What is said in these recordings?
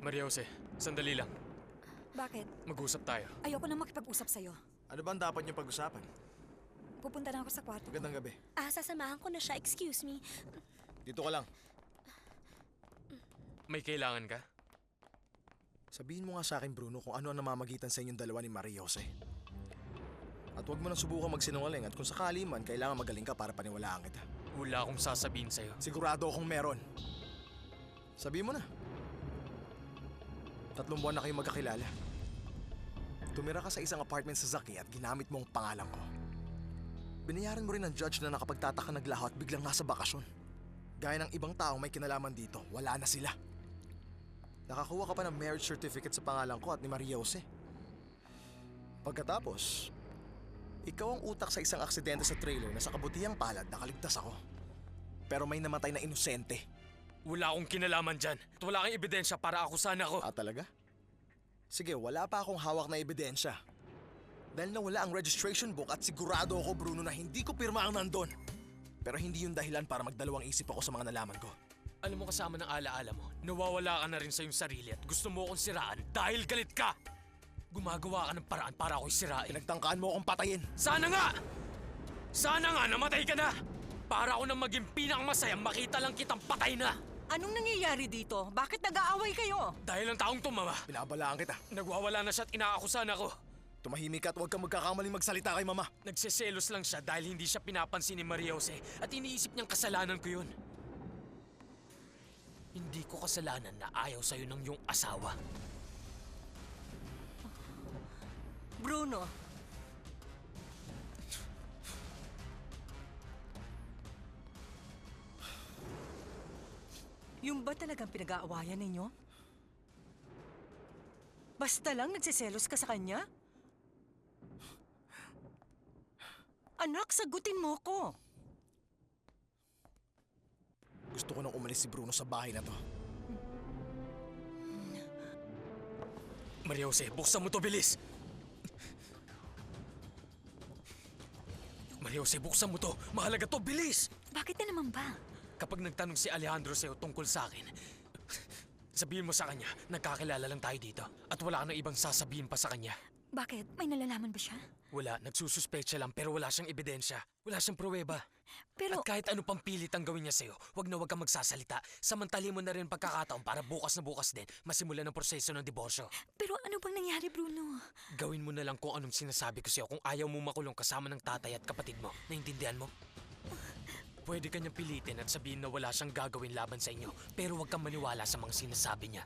Maria Jose, sandali lang. Bakit? Mag-usap tayo. Ayoko na makipag-usap sa'yo. Ano ba ang dapat niyong pag-usapan? Pupunta na ako sa kwarto. Magandang gabi. Sasamahan ko na siya. Excuse me. Dito ka lang. May kailangan ka? Sabihin mo nga sa akin, Bruno, kung ano ang namamagitan sa inyong dalawa ni Maria Jose. At huwag mo nang subukan magsinungaling at kung sakali man, kailangan magaling ka para paniwalaan kita. Wala akong sasabihin sa'yo. Sigurado akong meron. Sabihin mo na. 3 buwan na kayong magkakilala. Tumira ka sa isang apartment sa Zaki at ginamit mo ang pangalan ko. Binayaran mo rin ng judge na nakapagtataka naglaho at biglang nasa bakasyon. Gaya ng ibang tao may kinalaman dito, wala na sila. Nakakuha ka pa ng marriage certificate sa pangalan ko at ni Maria Jose. Pagkatapos, ikaw ang utak sa isang aksidente sa trailer na sa kabutihang palad nakaligtas ako. Pero may namatay na inosente. Wala akong kinalaman dyan. At wala kang ebidensya para akusahan ako. Talaga? Sige, wala pa akong hawak na ebidensya. Dahil nawala ang registration book at sigurado ako, Bruno, na hindi ko pirma ang nandun. Pero hindi yun dahilan para magdalawang isip ako sa mga nalaman ko. Alam mo, kasama ng alaala mo, nawawala ka na rin sa iyong sarili at gusto mo akong siraan dahil galit ka. Gumagawa ka ng paraan para ako'y sirain. Pinagtangkaan mo akong patayin. Sana nga! Sana nga namatay ka na! Para ako nang maging pinakamasaya, makita lang kitang patay na! Anong nangyayari dito? Bakit nag-aaway kayo? Dahil ang taong tumama, Binabalaan kita. nagwawala na siya at inaakusahan ako. Tumahimik ka at huwag kang magkakamaling magsalita kay Mama. Nagseselos lang siya dahil hindi siya pinapansin ni Maria Jose at iniisip niyang kasalanan ko yun. Hindi ko kasalanan na ayaw sa'yo ng iyong asawa. Bruno, yung ba talagang pinag-aawayan ninyo? Basta lang nagsiselos ka sa kanya? Anak, sagutin mo ko. Gusto ko nang umalis si Bruno sa bahay na to. Maria Jose, buksan mo to, bilis! Maria Jose, buksan mo to! Mahalaga to, bilis! Bakit na naman ba? Kapag nagtanong si Alejandro sa'yo tungkol sa akin, sabihin mo sa kanya, nagkakilala lang tayo dito at wala ka nang ibang sasabihin pa sa kanya. Bakit? May nalalaman ba siya? Wala, nagsususpecha lang pero wala siyang ebidensya. Wala siyang pruweba. Pero... At kahit ano pang pilit ang gawin niya sa'yo, wag na wag kang magsasalita. Samantalin mo na rin pagkakataon para bukas na bukas din masimulan ang proseso ng diborsyo. Pero ano bang nangyari, Bruno? Gawin mo na lang kung anong sinasabi ko sa'yo kung ayaw mo makulong kasama ng tatay at kapatid mo. Naintindihan mo? Pwede kanyang pilitin at sabihin na wala siyang gagawin laban sa inyo, pero huwag kang maniwala sa mga sinasabi niya.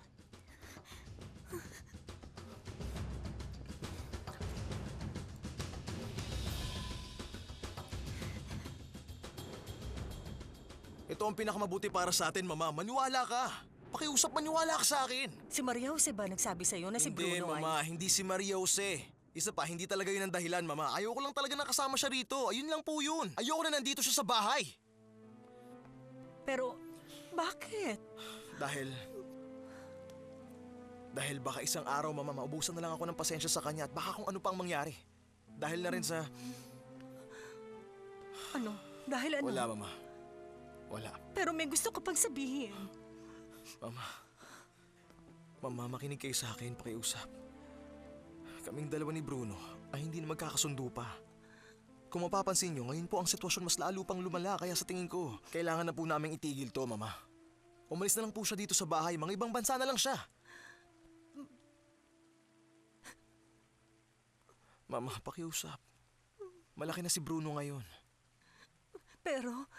Ito ang pinakamabuti para sa atin, Mama. Maniwala ka. Pakiusap, maniwala ka sa akin. Si Maria Jose ba nagsabi sa'yo na si Hindi, Bruno Mama. Hindi si Maria Jose. Isa pa, hindi talaga yun ang dahilan, Mama. Ayoko lang talaga nakasama siya rito. Ayun lang po yun. Ayoko na nandito siya sa bahay. Pero, bakit? Dahil baka isang araw, Mama, maubusan na lang ako ng pasensya sa kanya at baka kung ano pang mangyari. Dahil na rin sa... Ano? Dahil ano? Wala, Mama. Wala. Pero may gusto ka pang sabihin. Mama, makinig kayo sa akin, pakiusap. Kaming dalawa ni Bruno ay hindi na magkakasundo pa. Kung mapapansin nyo, ngayon po ang sitwasyon mas lalo pang lumala kaya sa tingin ko, kailangan na po naming itigil to, Mama. Umalis na lang po siya dito sa bahay, mga ibang bansa na lang siya. Mama, pakiusap. Malaki na si Bruno ngayon. Pero,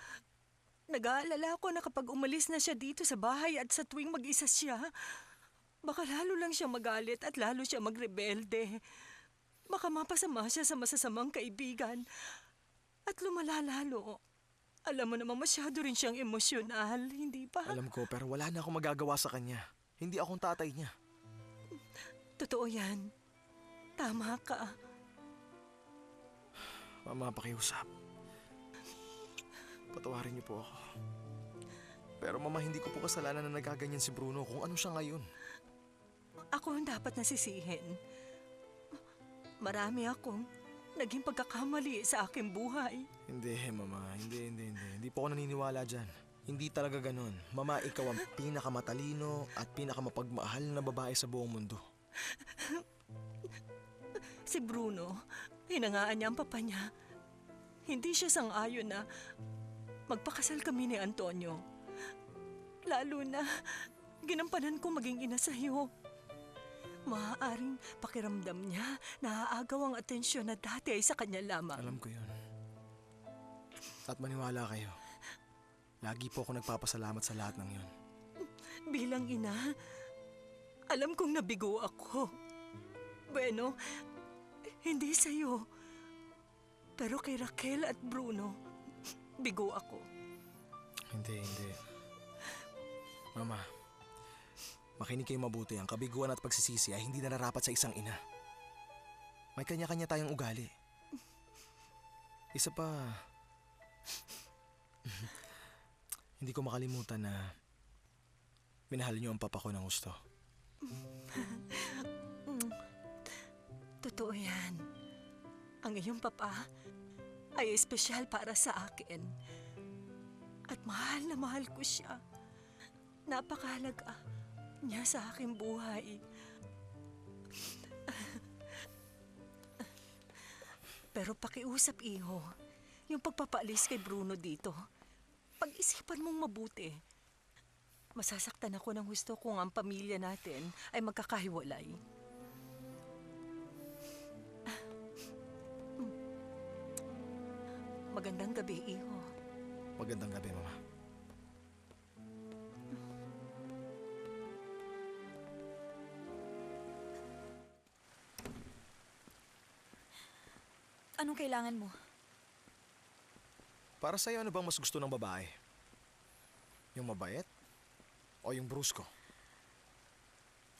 nag-aalala ako na kapag umalis na siya dito sa bahay at sa tuwing mag-isa siya, baka lalo lang siya magalit at lalo siya magrebelde. Baka mapasama siya sa masasamang kaibigan at lumala lalo. Alam mo naman masyado rin siyang emosyonal, hindi ba? Alam ko, pero wala na akong magagawa sa kanya. Hindi akong tatay niya. Totoo yan. Tama ka. Mama, pakiusap. Patawarin niyo po ako. Pero Mama, hindi ko po kasalanan na nagaganyan si Bruno kung ano siya ngayon. Ako ang dapat nasisihin. Marami akong naging pagkakamali sa aking buhay. Hindi, Mama. Hindi po ako naniniwala dyan. Hindi talaga ganun. Mama, ikaw ang pinakamatalino at pinakamapagmahal na babae sa buong mundo. Si Bruno, hinangaan niya ang papa niya. Hindi siya sang-ayon na magpakasal kami ni Antonio. Lalo na, ginampanan ko maging ina sa'yo. Maaaring pakiramdam niya na aagaw ang atensyon na dati ay sa kanya lamang. Alam ko yun. At maniwala kayo. Lagi po ako nagpapasalamat sa lahat ng yun. Bilang ina, alam kong nabigo ako. Bueno, hindi sa'yo. Pero kay Raquel at Bruno, bigo ako. Hindi. Mama, makinig kayo mabuti. Ang kabiguan at pagsisisi ay hindi nararapat sa isang ina. May kanya-kanya tayong ugali. Isa pa, hindi ko makalimutan na minahal niyo ang papa ko ng gusto. Totoo yan. Ang iyong papa ay espesyal para sa akin. At mahal na mahal ko siya. Napakahalaga niya sa aking buhay. Pero pakiusap, iho. Yung pagpapaalis kay Bruno dito, pag-isipan mong mabuti. Masasaktan ako ng gusto kung ang pamilya natin ay magkakahiwalay. Magandang gabi, iho. Magandang gabi, Mama. Anong kailangan mo? Para sa'yo, ano bang mas gusto ng babae? Yung mabait? O yung brusko?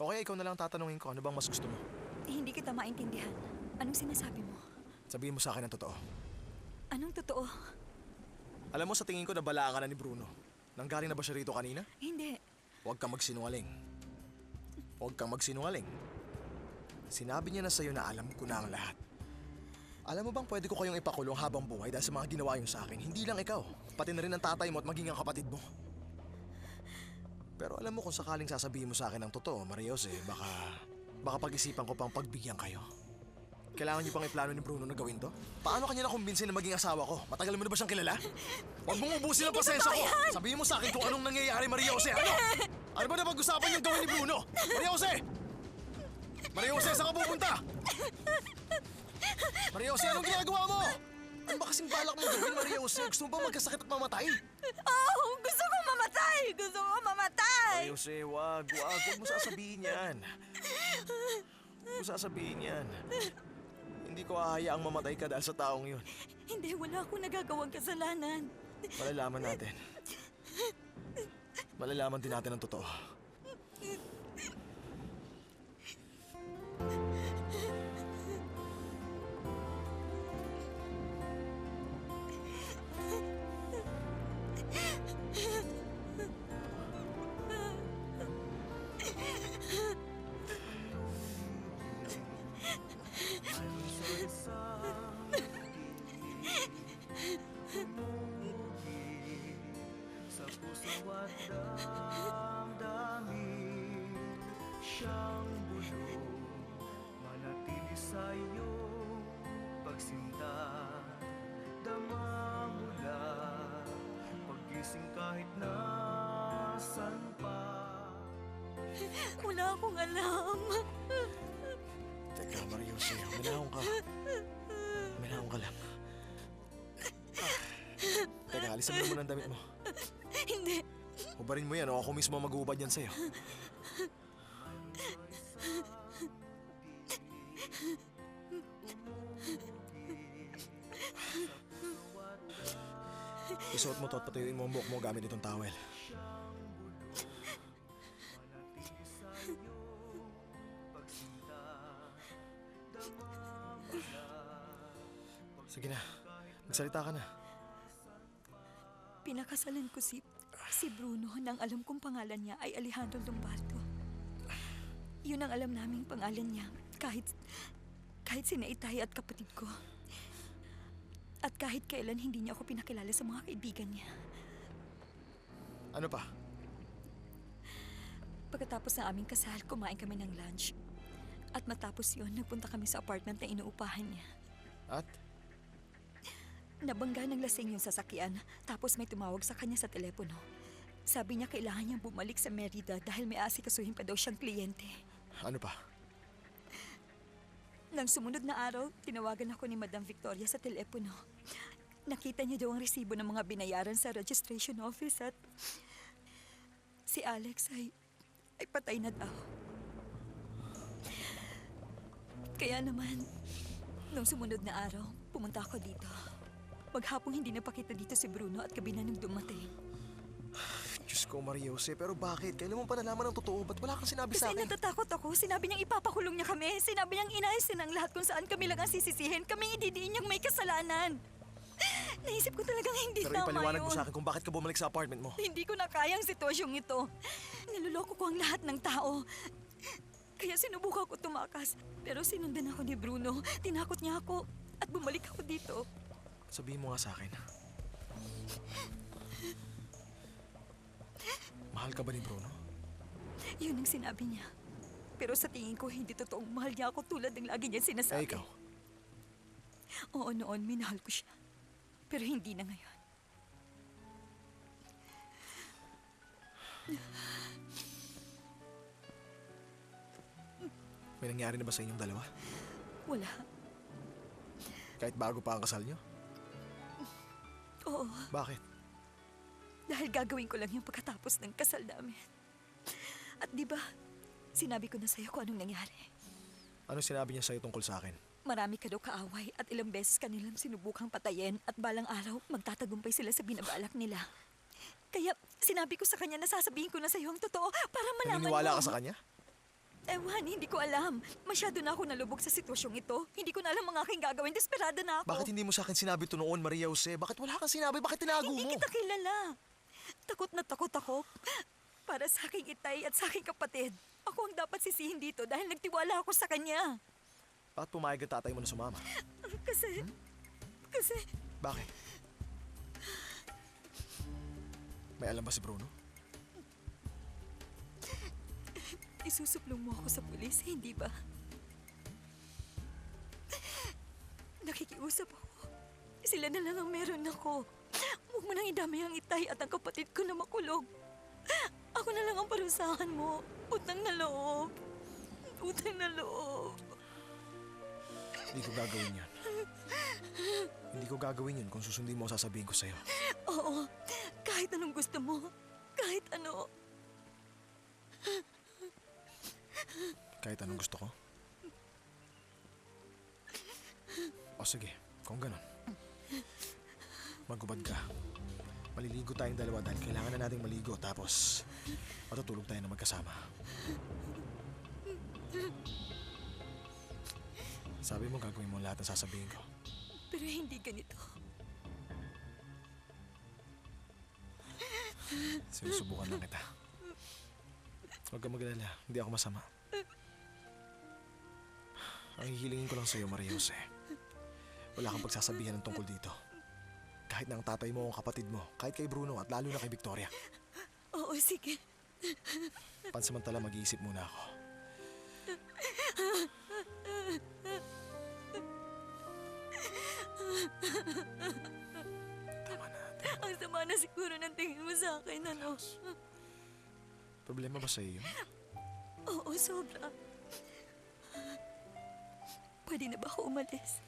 O kaya ikaw na lang tatanungin ko, ano bang mas gusto mo? Hindi kita maintindihan. Anong sinasabi mo? Sabihin mo sa akin ang totoo. Anong totoo? Alam mo, sa tingin ko nabalaan ka na ni Bruno. Nanggaling na ba siya rito kanina? Hindi. Huwag kang magsinungaling. Huwag kang magsinungaling. Sinabi niya na sa'yo na alam ko na ang lahat. Alam mo bang pwede ko kayong ipakulong habang buhay dahil sa mga ginawa niyo sa akin? Hindi lang ikaw, pati na rin ang tatay mo at maging ang kapatid mo. Pero alam mo kung sakaling sasabihin mo sa akin ang totoo, Maria Jose, baka pag-isipan ko pang pagbigyan kayo. Kailangan niyo pang iplano ni Bruno na gawin to? Paano kanya nakumbinsin na maging asawa ko? Matagal mo na ba siyang kilala? Huwag mong ubusin ang pasensya ko! Sabihin mo sa akin kung anong nangyayari, Maria Jose! Ano? Ano ba napag-usapan niyong gawin ni Bruno? Maria Jose! Maria Jose, saan ka pupunta? Maria Jose, anong ginagawa mo? Ano ba kasing balak mo gawin, Maria Jose? Gusto mo ba magkasakit at mamatay? Oh, gusto ko mamatay! Gusto ko mamatay! Maria Jose, wag mo sasabihin yan. Huwag mo sasabihin yan. Hindi ko hahayaang mamatay ka dahil sa taong yun. Hindi, wala akong nagagawang kasalanan. Malalaman natin. Malalaman din natin ang totoo. Sa puso at damdamin siyang bulong, manatili sa iyong pagsinta. Dama mula paggising kahit nasan pa. Wala akong alam. Teka, Maria Jose, huminahon ka. Huminahon ka lang. Teka, alisan mo muna ang damit mo. Hindi. Hubarin mo yan o ako mismo mag-uubad yan sa'yo. Isuot mo to at patuyuin mo ang buhok mo gamit itong towel. Sige na, magsalita ka na. Pinakasalan ko si Bruno nang alam kong pangalan niya ay Alejandro Lombardo. Yun ang alam naming pangalan niya kahit sina Itay at kapatid ko. At kahit kailan hindi niya ako pinakilala sa mga kaibigan niya. Ano pa? Pagkatapos ng aming kasal, kumain kami ng lunch. At matapos yun, nagpunta kami sa apartment na inuupahan niya. At? Nabangga ng lasing yung sasakyan, tapos may tumawag sa kanya sa telepono. Sabi niya kailangan niyang bumalik sa Merida dahil may asikasuhin pa daw siyang kliyente. Ano pa? Nang sumunod na araw, tinawagan ako ni Madam Victoria sa telepono. Nakita niya daw ang resibo ng mga binayaran sa registration office at si Alex ay patay na daw. Kaya naman, nung sumunod na araw, pumunta ako dito. Maghapong hindi napakita dito si Bruno at gabi na nung dumating. Diyos ko, Maria Jose, pero bakit? Kailan mo pa nalaman ang totoo? Ba't wala kang sinabi sa Kasi akin? natatakot ako. Sinabi niyang ipapakulong niya kami. Sinabi niyang inayusin ang lahat kung saan kami lang ang sisisihin. Kaming ididiin niyang may kasalanan. Naisip ko talagang hindi Pero tama ipaliwanag mo yun. sa akin kung bakit ka bumalik sa apartment mo. Hindi ko na kaya ang sitwasyong ito. Niloloko ko ang lahat ng tao. Kaya sinubukan ko tumakas. Pero sinundan ako ni Bruno. Tinakot niya ako at bumalik ako dito. Sabihin mo nga sa akin. Mahal ka ba ni Bruno? Yun ang sinabi niya. Pero sa tingin ko, hindi totoong mahal niya ako tulad ng lagi niya sinasabi. Eh, ikaw? Oo, noon, minahal ko siya. Pero hindi na ngayon. May nangyari na ba sa inyong dalawa? Wala. Kahit bago pa ang kasal niyo? Oo, Bakit? dahil gagawin ko lang yung pagkatapos ng kasal namin. At di ba, sinabi ko na sa'yo kung anong nangyari. Ano sinabi niya sa'yo tungkol sa akin? Marami ka daw kaaway at ilang beses kanilang sinubukang patayin at balang araw magtatagumpay sila sa binabalak nila. Kaya sinabi ko sa kanya na sasabihin ko na sa'yo ang totoo para malaman Naniniwala mo. ka sa kanya? Ewan, hindi ko alam. Masyado na ako nalubog sa sitwasyong ito. Hindi ko na alam ang aking gagawin. Desperada na ako. Bakit hindi mo sa akin sinabi ito noon, Maria Jose? Bakit wala kang sinabi? Bakit tinago Hindi mo? kita kilala. Takot na takot ako. Para sa aking itay at sa aking kapatid. Ako ang dapat sisihin dito dahil nagtiwala ako sa kanya. Bakit pumayag ang tatay mo na sumama? Kasi... Bakit? May alam ba si Bruno? Isusuplong mo ako sa pulis, hindi ba? Nakikiusap ako. Sila na lang ang meron ako. Huwag mo nang idamay ang itay at ang kapatid ko na makulong. Ako na lang ang parusahan mo. Utang na loob. Utang na loob. Hindi ko gagawin yun. Hindi ko gagawin yun kung susundin mo ang sasabihin ko sa'yo. Oo, kahit anong gusto mo. Kahit ano. Kahit anong gusto ko. O sige, kung ganon. Magubad ka. Maliligo tayong dalawa dahil kailangan na nating maligo tapos matutulog tayo na magkasama. Sabi mo gagawin mo lahat ng sasabihin ko. Pero hindi ganito. Sinusubukan lang kita. Huwag kang magalala, hindi ako masama. Ang hihilingin ko lang sa'yo, Maria Jose. Wala kang pagsasabihan ng tungkol dito. Kahit na ang tatay mo o ang kapatid mo, kahit kay Bruno at lalo na kay Victoria. Oo, sige. Pansamantala mag-iisip muna ako. Tama na. Ang sama na siguro ng tingin mo sa akin, ano? Problema ba sa iyo? Oo, sobra. Pwede na ba ako umalis?